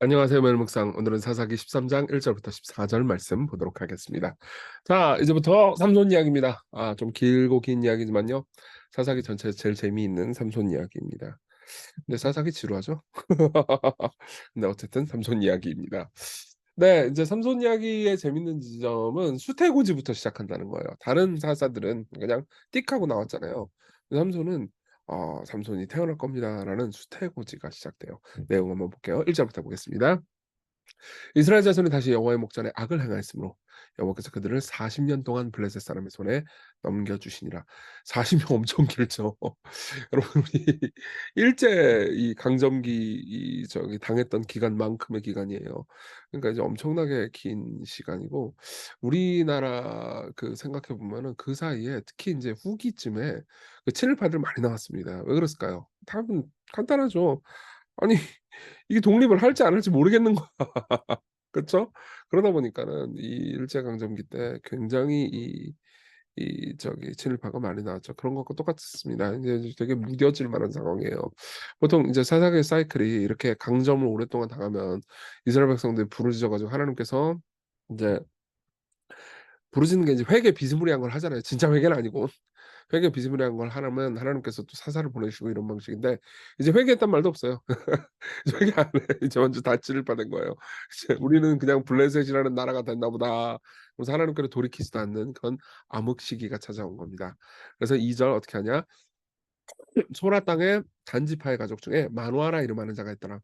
안녕하세요, 멜묵상. 오늘은 사사기 13장 1절부터 14절 말씀 보도록 하겠습니다. 자, 이제부터 삼손 이야기입니다. 좀 길고 긴 이야기지만요. 사사기 전체에서 제일 재미있는 삼손 이야기입니다. 근데 사사기 지루하죠? 근데 어쨌든 삼손 이야기입니다. 네, 이제 삼손 이야기의 재밌는 지점은 수태고지부터 시작한다는 거예요. 다른 사사들은 그냥 띡 하고 나왔잖아요. 근데 삼손은 삼손이 태어날 겁니다라는 수태고지가 시작돼요. 내용 한번 볼게요. 1절부터 보겠습니다. 이스라엘 자손이 다시 여호와의 목전에 악을 행하였으므로 여호와께서 그들을 40년 동안 블레셋 사람의 손에 넘겨주시니라. 40년 엄청 길죠. 여러분 우리 일제 이 강점기 저기 당했던 기간만큼의 기간이에요. 그러니까 이제 엄청나게 긴 시간이고 우리나라 그 생각해 보면은 그 사이에 특히 이제 후기쯤에 그 친일파들 많이 나왔습니다. 왜 그랬을까요? 답은 간단하죠. 아니 이게 독립을 할지 안 할지 모르겠는 거야. 그쵸? 그러다 보니까는 이 일제 강점기 때 굉장히 저기 친일파가 많이 나왔죠. 그런 것과 똑같습니다. 이제 되게 무뎌질 만한 상황이에요. 보통 이제 사사기의 사이클이 이렇게 강점을 오랫동안 당하면 이스라엘 백성들이 부르짖어 가지고 하나님께서 인제 부르짖는 게 이제 회개 비스무리한 걸 하잖아요. 진짜 회개는 아니고. 회개 비스무리한 걸 하면 하나님께서 또 사사를 보내시고 이런 방식인데 이제 회개했단 말도 없어요. 이제 회개 안 해. 이제 완전 다 찔릴뻔한 거예요. 이제 '우리는 그냥 블레셋이라는 나라가 됐나 보다.' 그래서 하나님께로 돌이키지도 않는 그런 암흑 시기가 찾아온 겁니다. 그래서 2절 어떻게 하냐? "소라 땅에 단지파의 가족 중에 마누아라 이름하는 자가 있더라.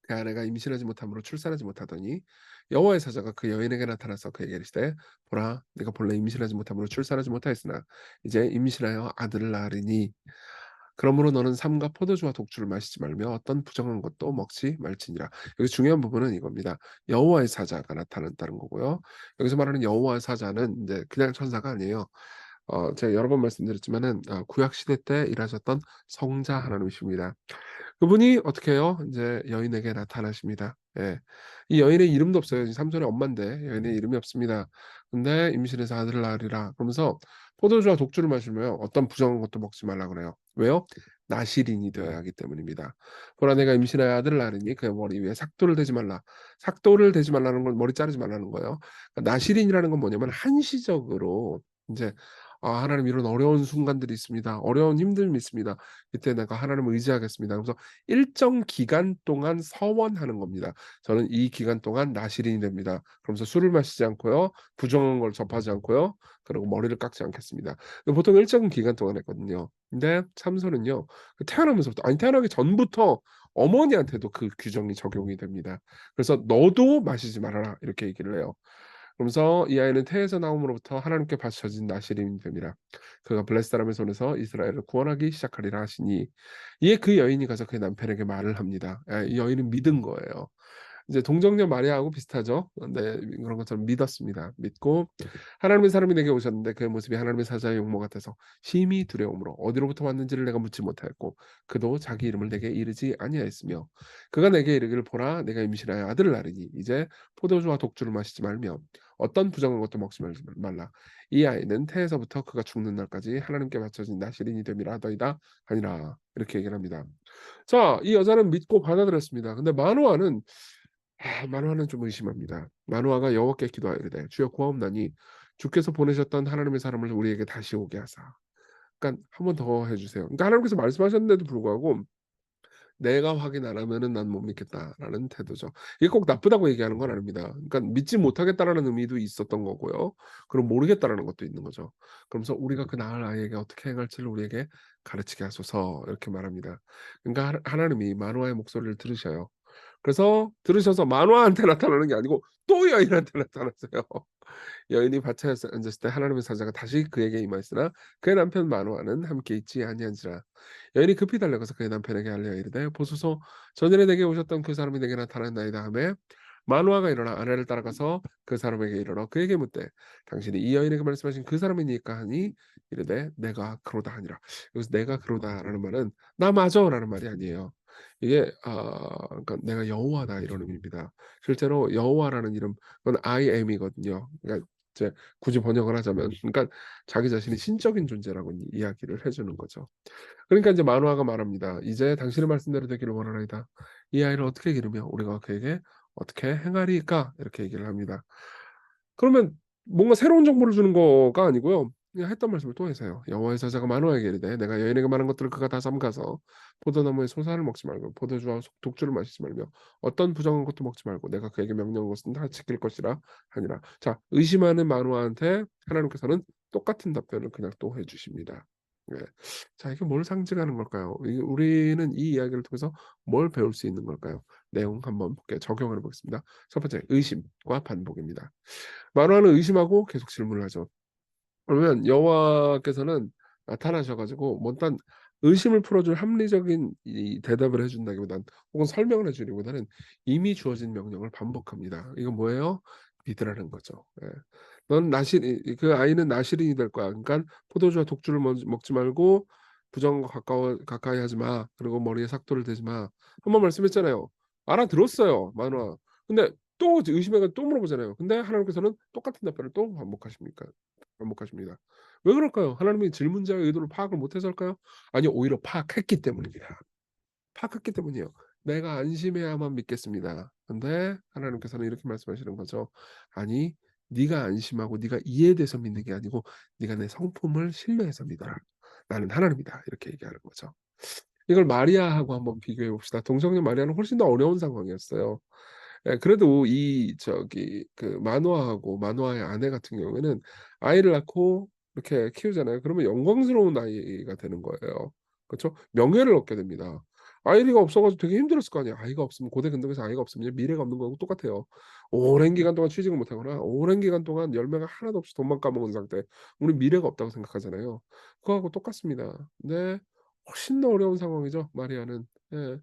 그 아내가 임신하지 못함으로 출산하지 못하더니 여호와의 사자가 그 여인에게 나타나서 그에게 이르시되 보라 네가 본래 임신하지 못함으로 출산하지 못하였으나 이제 임신하여 아들을 낳으리니 그러므로 너는 삼가 포도주와 독주를 마시지 말며 어떤 부정한 것도 먹지 말지니라." 여기 중요한 부분은 이겁니다. 여호와의 사자가 나타났다는 거고요. 여기서 말하는 여호와의 사자는 이제 그냥 천사가 아니에요. 제가 여러 번 말씀드렸지만은 구약 시대 때 일하셨던 성자 하나님이십니다. 그분이 어떻게 해요? 인제 여인에게 나타나십니다. 예. 이 여인의 이름도 없어요. 삼손의 엄마인데 여인의 이름이 없습니다. 근데 임신해서 아들을 낳으리라 그러면서 포도주와 독주를 마시며 어떤 부정한 것도 먹지 말라 그래요. 왜요? 나실인이 되어야 하기 때문입니다. 보라 내가 임신하여 아들을 낳으리니 그의 머리 위에 삭도를 대지 말라. 삭도를 대지 말라는 건 머리 자르지 말라는 거예요. 그러니까 나실인이라는 건 뭐냐면 한시적으로 인제 하나님 이런 어려운 순간들이 있습니다. 어려운 힘듦이 있습니다. 이때 내가 하나님을 의지하겠습니다. 그래서 일정 기간 동안 서원하는 겁니다. 저는 이 기간 동안 나실인이 됩니다. 그러면서 술을 마시지 않고요. 부정한 걸 접하지 않고요. 그리고 머리를 깎지 않겠습니다. 보통 일정 기간 동안 했거든요. 근데 참선은요. 그 태어나면서부터 아니 태어나기 전부터 어머니한테도 그 규정이 적용이 됩니다. 그래서 "너도 마시지 말아라." 이렇게 얘기를 해요. 그러면서 이 아이는 태에서 나옴으로부터 하나님께 바쳐진 나실인이 됨이라. 그가 블레셋 사람의 손에서 이스라엘을 구원하기 시작하리라 하시니 이에 그 여인이 가서 그의 남편에게 말을 합니다. 이 여인은 믿은 거예요. 이제 동정녀 마리아하고 비슷하죠. 네, 그런 것처럼 믿었습니다. 믿고 하나님의 사람이 내게 오셨는데 그의 모습이 하나님의 사자의 용모 같아서 심히 두려움으로 어디로부터 왔는지를 내가 묻지 못하였고 그도 자기 이름을 내게 이르지 아니하였으며 그가 내게 이르기를 보라 내가 임신하여 아들을 낳으리니 이제 포도주와 독주를 마시지 말며 어떤 부정한 것도 먹지 말라. 이 아이는 태에서부터 그가 죽는 날까지 하나님께 바쳐진 나실인이 됨이라 하더이다 하니라. 이렇게 얘기를 합니다. 자, 이 여자는 믿고 받아들였습니다. 근데 마누아는 좀 의심합니다. 마누아가 여호와께 기도하여 이르되 주여 구하옵나니 주께서 보내셨던 하나님의 사람을 우리에게 다시 오게 하사. 그러니까 한 번 더 해 주세요. 그러니까 하나님께서 말씀하셨는데도 불구하고 "내가 확인 안 하면은 난 못 믿겠다."라는 태도죠. 이게 꼭 나쁘다고 얘기하는 건 아닙니다. 그러니까 믿지 못하겠다라는 의미도 있었던 거고요. 그리고 모르겠다라는 것도 있는 거죠. 그러면서 "우리가 그 낳을 아이에게 어떻게 행할지를 우리에게 가르치게 하소서." 이렇게 말합니다. 그러니까 하나님이 마누아의 목소리를 들으셔요. 그래서 들으셔서 마누아한테 나타나는 게 아니고 또 여인한테 나타났어요. 여인이 밭에 앉았을 때 하나님의 사자가 다시 그에게 임하였으나 그의 남편 마누아는 함께 있지 아니한지라. 여인이 급히 달려가서 그의 남편에게 알려 이르되 보소서 전전에 내게 오셨던 그 사람이 내게 나타났나이다 하매 마누아가 일어나 아내를 따라가서 그 사람에게 이르러 그에게 묻되 당신이 이 여인에게 말씀하신 그 사람이니까 하니 이르되 내가 그로다 하니라. 여기서 내가 그로다라는 말은 나 맞아라는 말이 아니에요. 이게 그러니까 내가 여호와다 이런 의미입니다. 실제로 여호와라는 이름 그건 I am이거든요. 그러니까 이제 굳이 번역을 하자면, 그러니까 자기 자신이 신적인 존재라고 이야기를 해주는 거죠. 그러니까 이제 만화가 말합니다. 이제 당신의 말씀대로 되기를 원하나이다. 이 아이를 어떻게 기르며 우리가 그에게 어떻게 행하리까? 이렇게 얘기를 합니다. 그러면 뭔가 새로운 정보를 주는 거가 아니고요. 그냥 했던 말씀을 또 해서요. 여호와의 사자가 마노아에게 이르되 내가 여인에게 말한 것들을 그가 다 삼가서 포도나무의 소사를 먹지 말고 포도주와 독주를 마시지 말며 어떤 부정한 것도 먹지 말고 내가 그에게 명령한 것은 다 지킬 것이라 하니라. 자, 의심하는 마노아한테 하나님께서는 똑같은 답변을 그냥 또 해주십니다. 예. 자, 이게 뭘 상징하는 걸까요? 우리는 이 이야기를 통해서 뭘 배울 수 있는 걸까요? 내용 한번 볼게요. 적용을 해보겠습니다. 첫 번째, 의심과 반복입니다. 만화는 의심하고 계속 질문을 하죠. 그러면 여호와께서는 나타나셔가지고 일단 의심을 풀어줄 합리적인 이 대답을 해준다기보단 혹은 설명을 해주기보다는 이미 주어진 명령을 반복합니다. 이건 뭐예요? 믿으라는 거죠. 예. 넌 그 아이는 나실인이 될 거야. 그러니까 포도주와 독주를 먹지 말고 부정과 가까이 하지 마. 그리고 머리에 삭도를 대지 마. 한번 말씀했잖아요. 알아들었어요, 만화. 근데 또 의심해가 또 물어보잖아요. 근데 하나님께서는 똑같은 답변을 또 반복하십니다. 왜 그럴까요? 하나님이 질문자의 의도를 파악을 못해서일까요? 아니요, 오히려 파악했기 때문입니다. 파악했기 때문이에요. 내가 안심해야만 믿겠습니다. 근데 하나님께서는 이렇게 말씀하시는 거죠. 아니, 네가 안심하고 네가 이해돼서 믿는 게 아니고 네가 내 성품을 신뢰해서 믿어라. 나는 하나님이다. 이렇게 얘기하는 거죠. 이걸 마리아하고 한번 비교해 봅시다. 동성녀 마리아는 훨씬 더 어려운 상황이었어요. 예, 그래도 그 마노아하고 마노아의 아내 같은 경우에는 아이를 낳고 이렇게 키우잖아요. 그러면 영광스러운 아이가 되는 거예요. 그렇죠? 명예를 얻게 됩니다. 아이가 없어가지고 되게 힘들었을 거 아니에요. 아이가 없으면 고대 근동에서 아이가 없으면 미래가 없는 거하고 똑같아요. 오랜 기간 동안 취직을 못하거나 오랜 기간 동안 열매가 하나도 없이 돈만 까먹은 상태. 우리 미래가 없다고 생각하잖아요. 그거하고 똑같습니다. 근데 훨씬 더 어려운 상황이죠, 마리아는. 예.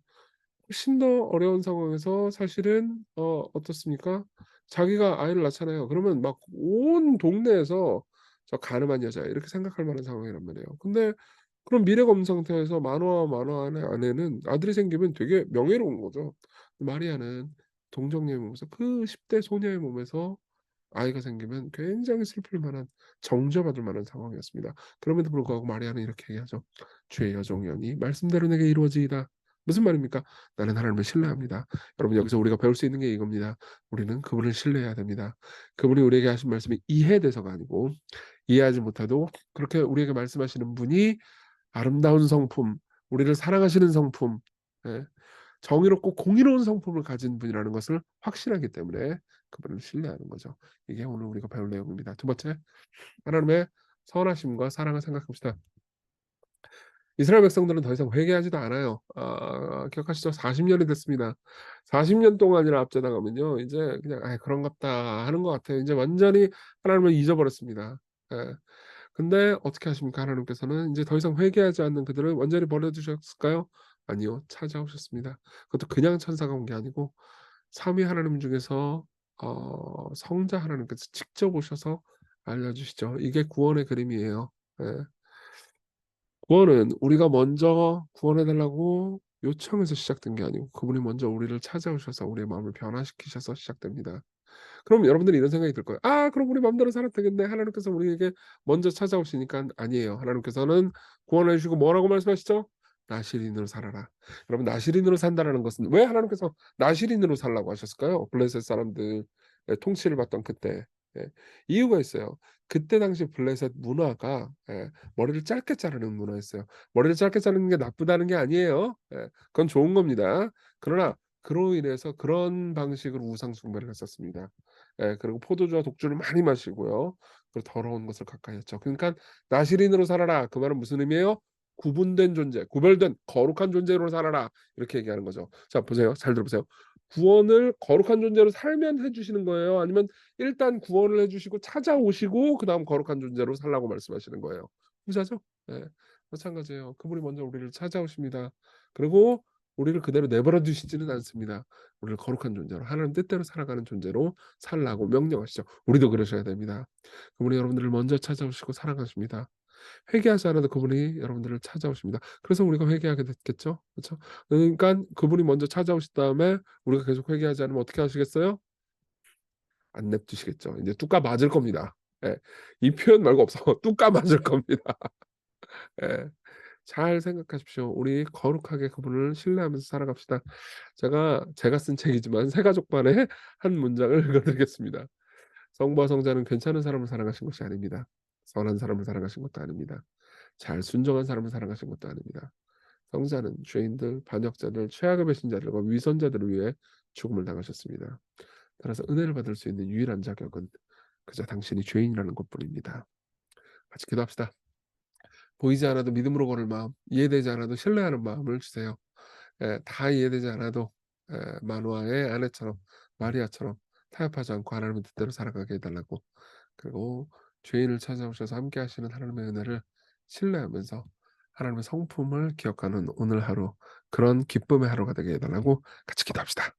훨씬 더 어려운 상황에서 사실은 어떻습니까? 자기가 아이를 낳잖아요. 그러면 막 온 동네에서 저 가늠한 여자 이렇게 생각할 만한 상황이란 말이에요. 근데 그런 미래가 없는 상태에서 만화의 아내는 아들이 생기면 되게 명예로운 거죠. 마리아는 동정녀의 몸에서 그 10대 소녀의 몸에서 아이가 생기면 굉장히 슬플 만한 정죄받을 만한 상황이었습니다. 그럼에도 불구하고 마리아는 이렇게 얘기하죠. 주의 여종이오니 말씀대로 내게 이루어지이다. 무슨 말입니까? 나는 하나님을 신뢰합니다. 여러분 여기서 우리가 배울 수 있는 게 이겁니다. 우리는 그분을 신뢰해야 됩니다. 그분이 우리에게 하신 말씀이 이해돼서가 아니고 이해하지 못해도 그렇게 우리에게 말씀하시는 분이 아름다운 성품, 우리를 사랑하시는 성품, 예, 정의롭고 공의로운 성품을 가진 분이라는 것을 확신하기 때문에 그분을 신뢰하는 거죠. 이게 오늘 우리가 배울 내용입니다. 두 번째, 하나님의 선하심과 사랑을 생각합시다. 이스라엘 백성들은 더 이상 회개하지도 않아요. 기억하시죠? 40년이 됐습니다. 40년 동안이나 앞져나가면요, 이제 그냥 그런갑다 하는 것 같아요. 이제 완전히 하나님을 잊어버렸습니다. 예. 근데 어떻게 하십니까? 하나님께서는 이제 더 이상 회개하지 않는 그들을 완전히 버려두셨을까요? 아니요, 찾아오셨습니다. 그것도 그냥 천사가 온 게 아니고 삼위 하나님 중에서 성자 하나님께서 직접 오셔서 알려주시죠. 이게 구원의 그림이에요. 예. 구원은 우리가 먼저 구원해 달라고 요청해서 시작된 게 아니고 그분이 먼저 우리를 찾아오셔서 우리의 마음을 변화시키셔서 시작됩니다. 그럼 여러분들이 이런 생각이 들 거예요. 그럼 우리 마음대로 살아도 되겠네. 하나님께서 우리에게 먼저 찾아오시니까 아니에요. 하나님께서는 구원해 주시고 뭐라고 말씀하시죠? 나실인으로 살아라. 여러분 나실인으로 산다라는 것은 왜 하나님께서 나실인으로 살라고 하셨을까요? 블레셋 사람들의 통치를 받던 그때. 예. 이유가 있어요. 그때 당시 블레셋 문화가 머리를 짧게 자르는 문화였어요. 머리를 짧게 자르는 게 나쁘다는 게 아니에요. 예. 그건 좋은 겁니다. 그러나 그로 인해서 그런 방식으로 우상 숭배를 했었습니다. 예, 그리고 포도주와 독주를 많이 마시고요. 그리고 더러운 것을 가까이 했죠. 그러니까 나실인으로 살아라. 그 말은 무슨 의미예요? 구분된 존재, 구별된 거룩한 존재로 살아라. 이렇게 얘기하는 거죠. 자, 보세요. 잘 들어보세요. 구원을 거룩한 존재로 살면 해주시는 거예요? 아니면 일단 구원을 해주시고 찾아오시고 그다음 거룩한 존재로 살라고 말씀하시는 거예요? 후자죠? 예, 마찬가지예요. 그분이 먼저 우리를 찾아오십니다. 그리고 우리를 그대로 내버려 두시지는 않습니다. 우리를 거룩한 존재로 하나님 뜻대로 살아가는 존재로 살라고 명령하시죠. 우리도 그러셔야 됩니다. 그분이 여러분들을 먼저 찾아오시고 사랑하십니다. 회개하지 않아도 그분이 여러분들을 찾아오십니다. 그래서 우리가 회개하게 됐겠죠. 그렇죠? 그러니까 그분이 먼저 찾아오신 다음에 우리가 계속 회개하지 않으면 어떻게 하시겠어요? 안 냅두시겠죠. 이제 뚜까 맞을 겁니다. 예. 이 표현 말고 없어. 뚝 까맞을 겁니다. 예. 잘 생각하십시오. 우리 거룩하게 그분을 신뢰하면서 살아갑시다. 제가 쓴 책이지만 새 가족반의 한 문장을 읽어 드리겠습니다. 성부와 성자는 괜찮은 사람을 사랑하신 것이 아닙니다. 선한 사람을 사랑하신 것도 아닙니다. 잘 순종한 사람을 사랑하신 것도 아닙니다. 성자는 죄인들, 반역자들, 최악의 배신자들과 위선자들을 위해 죽음을 당하셨습니다. 따라서 은혜를 받을 수 있는 유일한 자격은 그저 당신이 죄인이라는 것뿐입니다. 같이 기도합시다. 보이지 않아도 믿음으로 걸을 마음, 이해되지 않아도 신뢰하는 마음을 주세요. 다 이해되지 않아도 마노아의 아내처럼, 마리아처럼 타협하지 않고 하나님의 뜻대로 살아가게 해달라고, 그리고 죄인을 찾아오셔서 함께 하시는 하나님의 은혜를 신뢰하면서 하나님의 성품을 기억하는 오늘 하루, 그런 기쁨의 하루가 되게 해달라고 같이 기도합시다.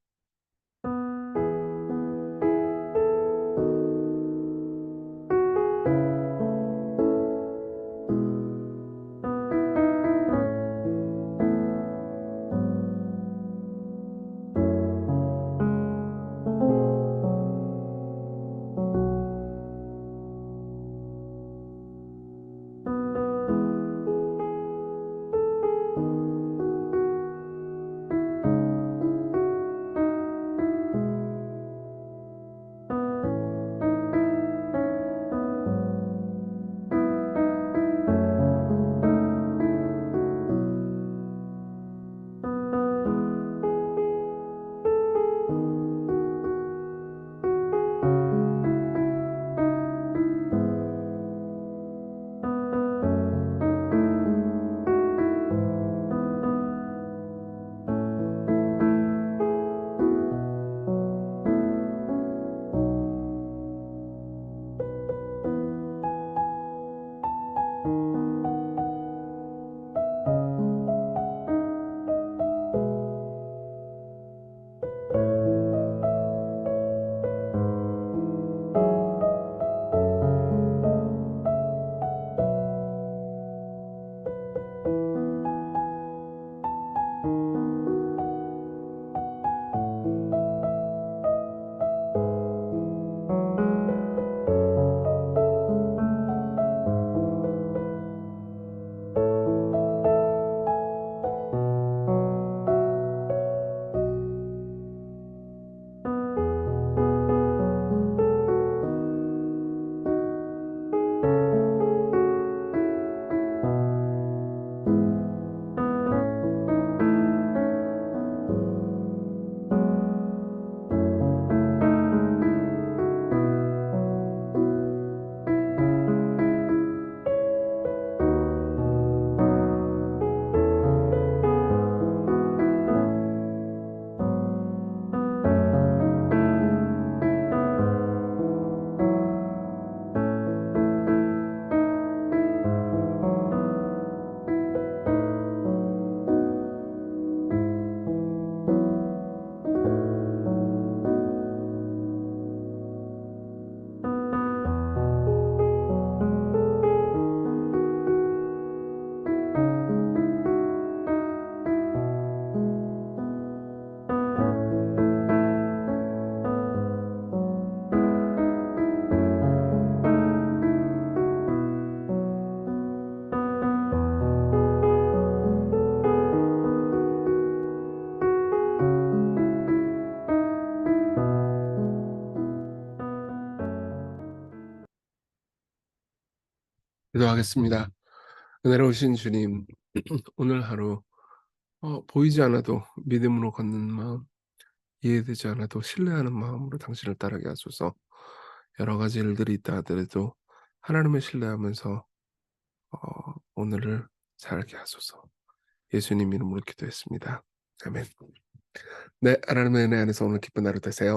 기도하겠습니다. 은혜로우신 주님, 오늘 하루 보이지 않아도 믿음으로 걷는 마음, 이해되지 않아도 신뢰하는 마음으로 당신을 따르게 하소서. 여러 가지 일들이 있다 하더라도 하나님을 신뢰하면서 오늘을 살게 하소서. 예수님 이름으로 기도했습니다. 아멘. 네, 하나님의 은혜 안에서 오늘 기쁜 하루 되세요.